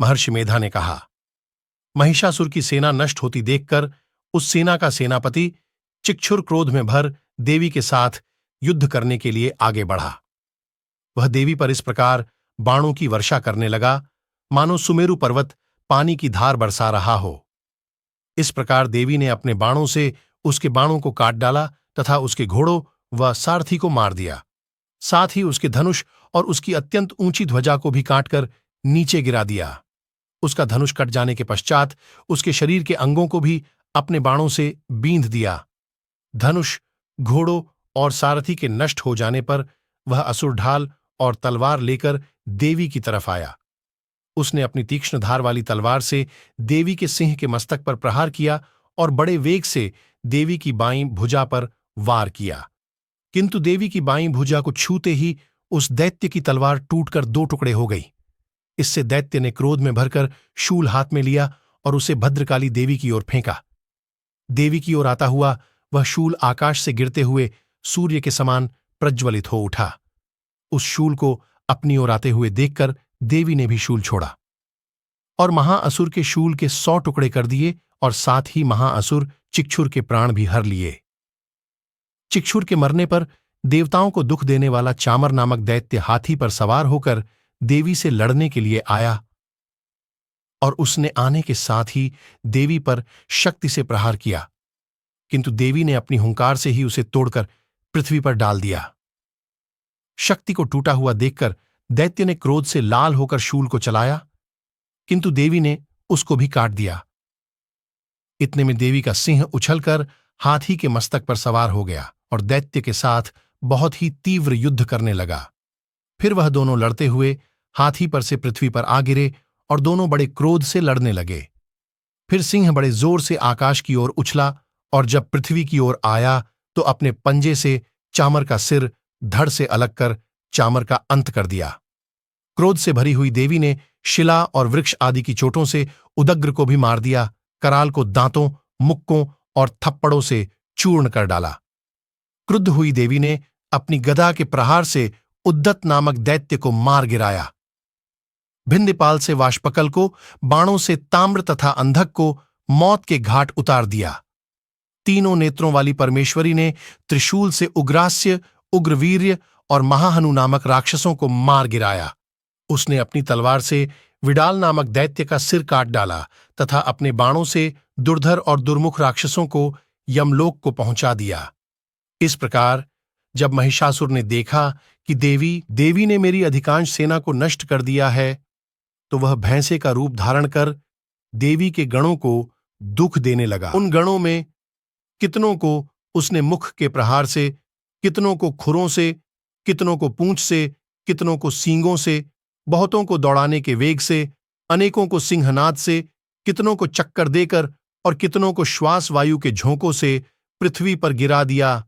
महर्षि मेधा ने कहा। महिषासुर की सेना नष्ट होती देखकर उस सेना का सेनापति चिक्षुर क्रोध में भर देवी के साथ युद्ध करने के लिए आगे बढ़ा। वह देवी पर इस प्रकार बाणों की वर्षा करने लगा मानो सुमेरु पर्वत पानी की धार बरसा रहा हो। इस प्रकार देवी ने अपने बाणों से उसके बाणों को काट डाला तथा उसके घोड़ों व सारथी को मार दिया। साथ ही उसके धनुष और उसकी अत्यंत ऊंची ध्वजा को भी काटकर नीचे गिरा दिया। उसका धनुष कट जाने के पश्चात उसके शरीर के अंगों को भी अपने बाणों से बींध दिया। धनुष, घोड़ों और सारथी के नष्ट हो जाने पर वह असुर ढाल और तलवार लेकर देवी की तरफ आया। उसने अपनी तीक्ष्ण धार वाली तलवार से देवी के सिंह के मस्तक पर प्रहार किया और बड़े वेग से देवी की बाईं भुजा पर वार किया। किंतु देवी की बाईं भुजा को छूते ही उस दैत्य की तलवार टूटकर दो टुकड़े हो गई। इससे दैत्य ने क्रोध में भरकर शूल हाथ में लिया और उसे भद्रकाली देवी की ओर फेंका। देवी की ओर आता हुआ वह शूल आकाश से गिरते हुए सूर्य के समान प्रज्वलित हो उठा। उस शूल को अपनी ओर आते हुए देखकर देवी ने भी शूल छोड़ा और महाअसुर के शूल के 100 टुकड़े कर दिए और साथ ही महाअसुर चिक्षुर के प्राण भी हर लिए। चिक्षुर के मरने पर देवताओं को दुख देने वाला चामर नामक दैत्य हाथी पर सवार होकर देवी से लड़ने के लिए आया और उसने आने के साथ ही देवी पर शक्ति से प्रहार किया, किंतु देवी ने अपनी हुंकार से ही उसे तोड़कर पृथ्वी पर डाल दिया। शक्ति को टूटा हुआ देखकर दैत्य ने क्रोध से लाल होकर शूल को चलाया, किंतु देवी ने उसको भी काट दिया। इतने में देवी का सिंह उछलकर हाथी के मस्तक पर सवार हो गया और दैत्य के साथ बहुत ही तीव्र युद्ध करने लगा। फिर वह दोनों लड़ते हुए हाथी पर से पृथ्वी पर आ गिरे और दोनों बड़े क्रोध से लड़ने लगे। फिर सिंह बड़े जोर से आकाश की ओर उछला और जब पृथ्वी की ओर आया तो अपने पंजे से चामर का सिर धड़ से अलग कर चामर का अंत कर दिया। क्रोध से भरी हुई देवी ने शिला और वृक्ष आदि की चोटों से उदग्र को भी मार दिया, कराल को दांतों, मुक्कों और थप्पड़ों से चूर्ण कर डाला। क्रुद्ध हुई देवी ने अपनी गदा के प्रहार से उद्दत नामक दैत्य को मार गिराया। भिंदीपाल से वाष्पकल को बाणों से ताम्र तथा अंधक को मौत के घाट उतार दिया। तीनों नेत्रों वाली परमेश्वरी ने त्रिशूल से उग्रास्य, उग्रवीर्य और महाहनु नामक राक्षसों को मार गिराया। उसने अपनी तलवार से विडाल नामक दैत्य का सिर काट डाला तथा अपने बाणों से दुर्धर और दुर्मुख राक्षसों को यमलोक को पहुंचा दिया। इस प्रकार जब महिषासुर ने देखा कि देवी ने मेरी अधिकांश सेना को नष्ट कर दिया है, तो वह भैंसे का रूप धारण कर देवी के गणों को दुख देने लगा। उन गणों में कितनों को उसने मुख के प्रहार से, कितनों को खुरों से, कितनों को पूंछ से, कितनों को सींगों से, बहुतों को दौड़ाने के वेग से, अनेकों को सिंहनाद से, कितनों को चक्कर देकर और कितनों को श्वास वायु के झोंकों से पृथ्वी पर गिरा दिया।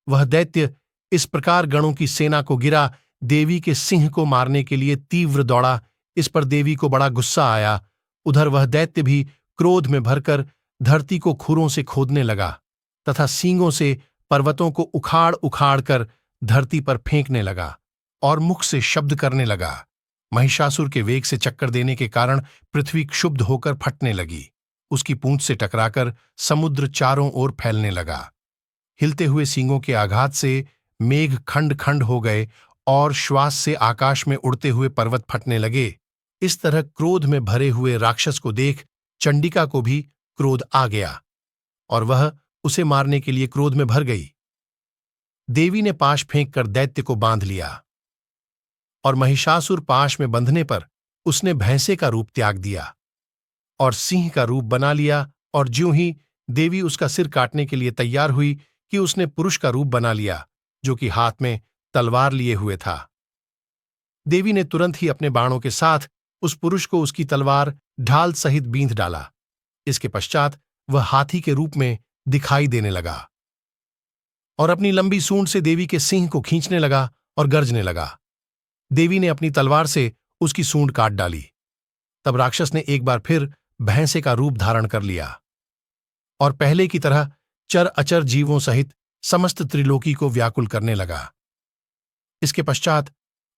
वह दैत्य इस प्रकार गणों की सेना को गिरा, देवी के सिंह को मारने के लिए तीव्र दौड़ा। इस पर देवी को बड़ा गुस्सा आया। उधर वह दैत्य भी क्रोध में भरकर धरती को खुरों से खोदने लगा तथा सींगों से पर्वतों को उखाड़ उखाड़ कर धरती पर फेंकने लगा और मुख से शब्द करने लगा। महिषासुर के वेग से चक्कर देने के कारण पृथ्वी क्षुब्ध होकर फटने लगी। उसकी पूंछ से टकराकर समुद्र चारों ओर फैलने लगा। हिलते हुए सींगों के आघात से मेघ खंड खंड हो गए और श्वास से आकाश में उड़ते हुए पर्वत फटने लगे। इस तरह क्रोध में भरे हुए राक्षस को देख चंडिका को भी क्रोध आ गया और वह उसे मारने के लिए क्रोध में भर गई। देवी ने पाश फेंक कर दैत्य को बांध लिया और महिषासुर पाश में बंधने पर उसने भैंसे का रूप त्याग दिया और सिंह का रूप बना लिया। और ज्यों ही देवी उसका सिर काटने के लिए तैयार हुई कि उसने पुरुष का रूप बना लिया, जो कि हाथ में तलवार लिए हुए था। देवी ने तुरंत ही अपने बाणों के साथ उस पुरुष को उसकी तलवार ढाल सहित बींध डाला। इसके पश्चात वह हाथी के रूप में दिखाई देने लगा और अपनी लंबी सूंड से देवी के सिंह को खींचने लगा और गरजने लगा। देवी ने अपनी तलवार से उसकी सूंड काट डाली। तब राक्षस ने एक बार फिर भैंसे का रूप धारण कर लिया और पहले की तरह चर अचर जीवों सहित समस्त त्रिलोकी को व्याकुल करने लगा। इसके पश्चात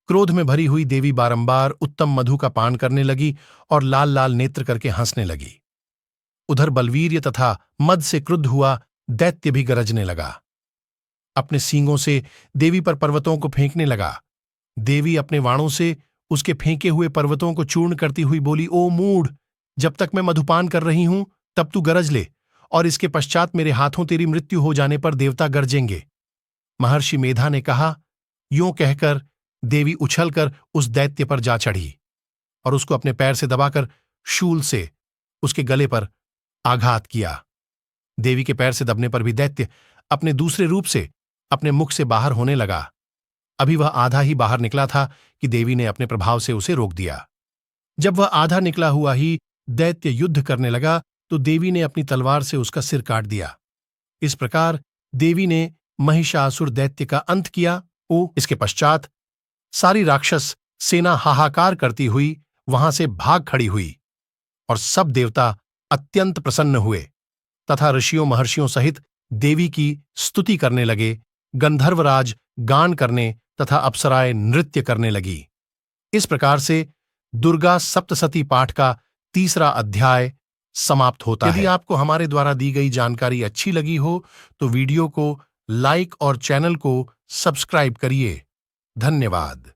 क्रोध में भरी हुई देवी बारंबार उत्तम मधु का पान करने लगी और लाल लाल नेत्र करके हंसने लगी। उधर बलवीर्य तथा मद से क्रुद्ध हुआ दैत्य भी गरजने लगा। अपने सींगों से देवी पर पर्वतों को फेंकने लगा। देवी अपने वाणों से उसके फेंके हुए पर्वतों को चूर्ण करती हुई बोली, ओ मूढ़, जब तक मैं मधुपान कर रही हूं तब तू गरज ले, और इसके पश्चात मेरे हाथों तेरी मृत्यु हो जाने पर देवता गरजेंगे। महर्षि मेधा ने कहा। यूं कहकर देवी उछलकर उस दैत्य पर जा चढ़ी और उसको अपने पैर से दबाकर शूल से उसके गले पर आघात किया। देवी के पैर से दबने पर भी दैत्य अपने दूसरे रूप से अपने मुख से बाहर होने लगा। अभी वह आधा ही बाहर निकला था कि देवी ने अपने प्रभाव से उसे रोक दिया। जब वह आधा निकला हुआ ही दैत्य युद्ध करने लगा तो देवी ने अपनी तलवार से उसका सिर काट दिया। इस प्रकार देवी ने महिषासुर दैत्य का अंत किया। इसके पश्चात सारी राक्षस सेना हाहाकार करती हुई वहां से भाग खड़ी हुई और सब देवता अत्यंत प्रसन्न हुए तथा ऋषियों महर्षियों सहित देवी की स्तुति करने लगे। गंधर्वराज गान करने तथा अप्सराएं नृत्य करने लगी। इस प्रकार से दुर्गा सप्तसती पाठ का तीसरा अध्याय समाप्त होता है। यदि आपको हमारे द्वारा दी गई जानकारी अच्छी लगी हो तो वीडियो को लाइक और चैनल को सब्सक्राइब करिए। धन्यवाद।